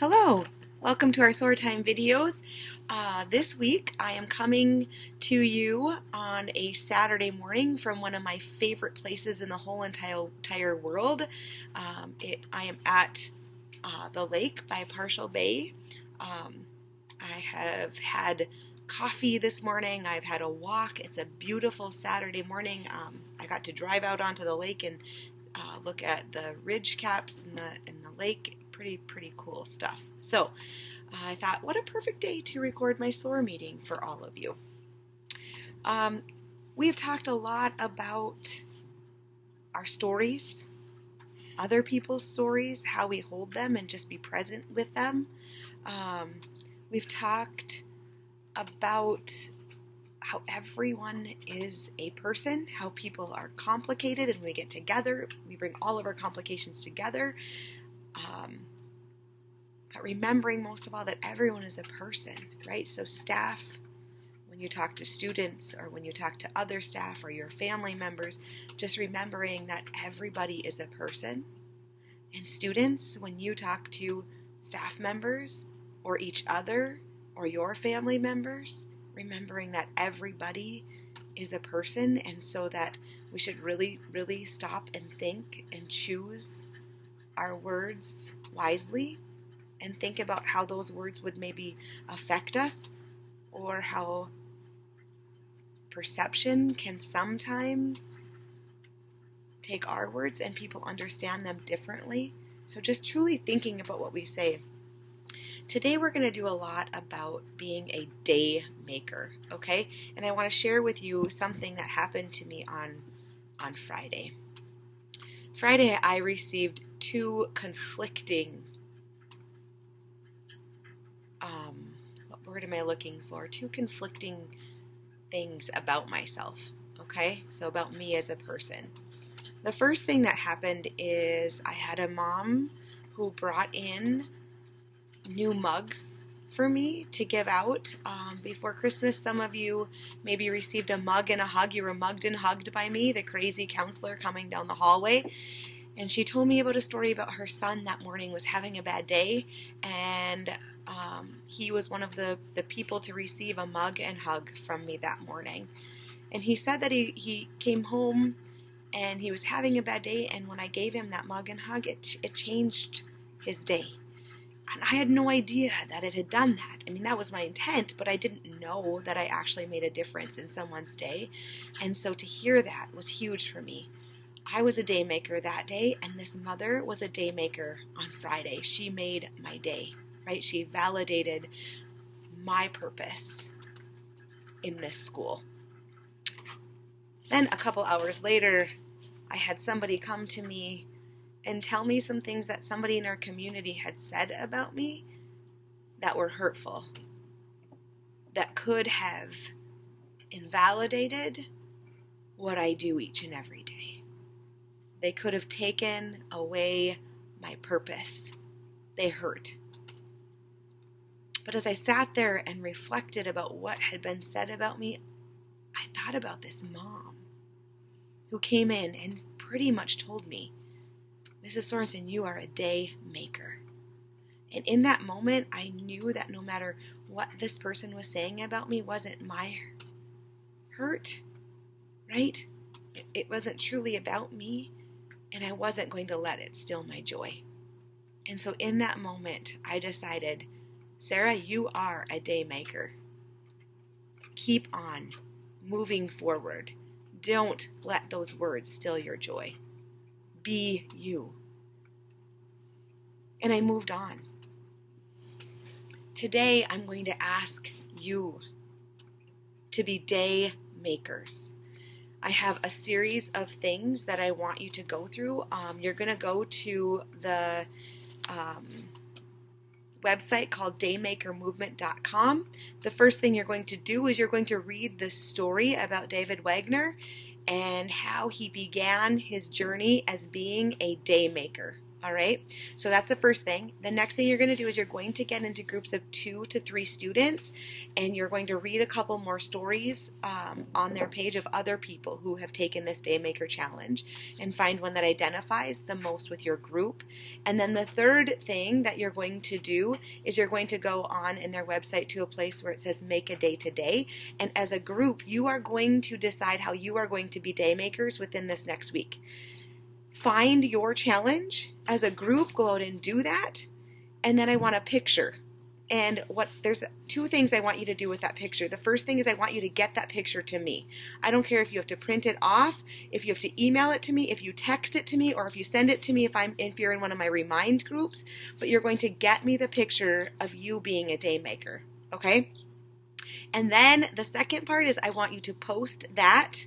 Hello, welcome to our Soar Time videos. This week I am coming to you on a Saturday morning from one of my favorite places in the whole entire world. I am at the lake by Partial Bay. I have had coffee this morning. I've had a walk. It's a beautiful Saturday morning. I got to drive out onto the lake and look at the ridge caps in the lake. Pretty cool stuff. So I thought, what a perfect day to record my SOAR meeting for all of you. We've talked a lot about our stories, other people's stories, how we hold them and just be present with them. We've talked about how everyone is a person, how people are complicated, and when we get together, we bring all of our complications together. But remembering most of all that everyone is a person, right? So staff, when you talk to students or when you talk to other staff or your family members, just remembering that everybody is a person. And students, when you talk to staff members or each other or your family members, remembering that everybody is a person, and so that we should really stop and think and choose our words wisely and think about how those words would maybe affect us, or how perception can sometimes take our words and people understand them differently. So just truly thinking about what we say. Today we're going to do a lot about being a day maker, okay? And I want to share with you something that happened to me on Friday. Friday I received two conflicting what word am I looking for? Two conflicting things about myself, okay? So about me as a person. The first thing that happened is I had a mom who brought in new mugs for me to give out before Christmas. Some of you maybe received a mug and a hug. You were mugged and hugged by me, the crazy counselor coming down the hallway. And she told me about a story about her son that morning was having a bad day, and he was one of the people to receive a mug and hug from me that morning. And he said that he came home and he was having a bad day, and when I gave him that mug and hug, it changed his day. And I had no idea that it had done that. I mean, that was my intent, but I didn't know that I actually made a difference in someone's day. And so to hear that was huge for me. I was a day maker that day, and this mother was a day maker on Friday. She made my day, right? She validated my purpose in this school. Then a couple hours later, I had somebody come to me and tell me some things that somebody in our community had said about me that were hurtful, that could have invalidated what I do each and every day. They could have taken away my purpose. They hurt. But as I sat there and reflected about what had been said about me, I thought about this mom who came in and pretty much told me, Mrs. Sorensen, you are a day maker. And in that moment, I knew that no matter what this person was saying about me wasn't my hurt, right? It wasn't truly about me, and I wasn't going to let it steal my joy. And so in that moment, I decided, Sarah, you are a day maker. Keep on moving forward. Don't let those words steal your joy. Be you. And I moved on. Today, I'm going to ask you to be day makers. I have a series of things that I want you to go through. You're going to go to the website called daymakermovement.com. The first thing you're going to do is you're going to read the story about David Wagner and how he began his journey as being a day maker. All right, so that's the first thing. The next thing you're going to do is you're going to get into groups of 2 to 3 students, and you're going to read a couple more stories on their page of other people who have taken this Daymaker Challenge, and find one that identifies the most with your group. And then the third thing that you're going to do is you're going to go on in their website to a place where it says Make a Day Today, and as a group, you are going to decide how you are going to be daymakers within this next week. Find your challenge as a group, go out and do that, and then I want a picture. And there's 2 things I want you to do with that picture. The first thing is I want you to get that picture to me. I don't care if you have to print it off, if you have to email it to me, if you text it to me, or if you send it to me if you're in one of my Remind groups, but you're going to get me the picture of you being a Daymaker, okay? And then the second part is I want you to post that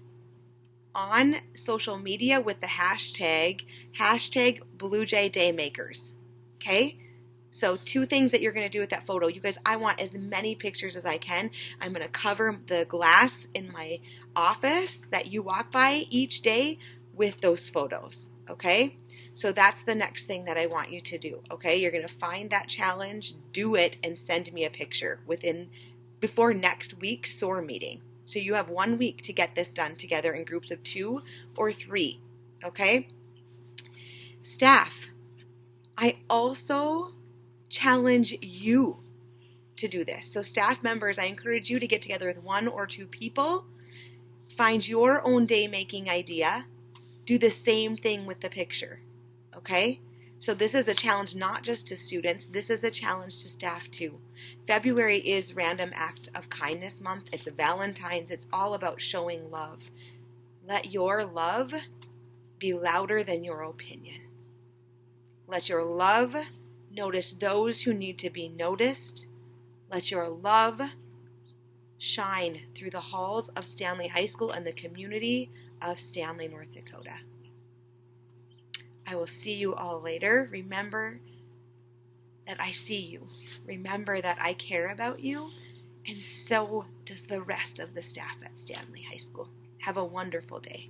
on social media with the hashtag BlueJayDaymakers, okay? So 2 things that you're going to do with that photo. You guys, I want as many pictures as I can. I'm going to cover the glass in my office that you walk by each day with those photos, okay? So that's the next thing that I want you to do, okay? You're going to find that challenge, do it, and send me a picture before next week's SOAR meeting. So you have 1 week to get this done together in groups of 2 or 3, okay? Staff, I also challenge you to do this. So staff members, I encourage you to get together with 1 or 2 people, find your own day making idea, do the same thing with the picture, okay? So this is a challenge not just to students, this is a challenge to staff too. February is Random Act of Kindness Month. It's Valentine's. It's all about showing love. Let your love be louder than your opinion. Let your love notice those who need to be noticed. Let your love shine through the halls of Stanley High School and the community of Stanley, North Dakota. I will see you all later. Remember that I see you. Remember that I care about you, and so does the rest of the staff at Stanley High School. Have a wonderful day.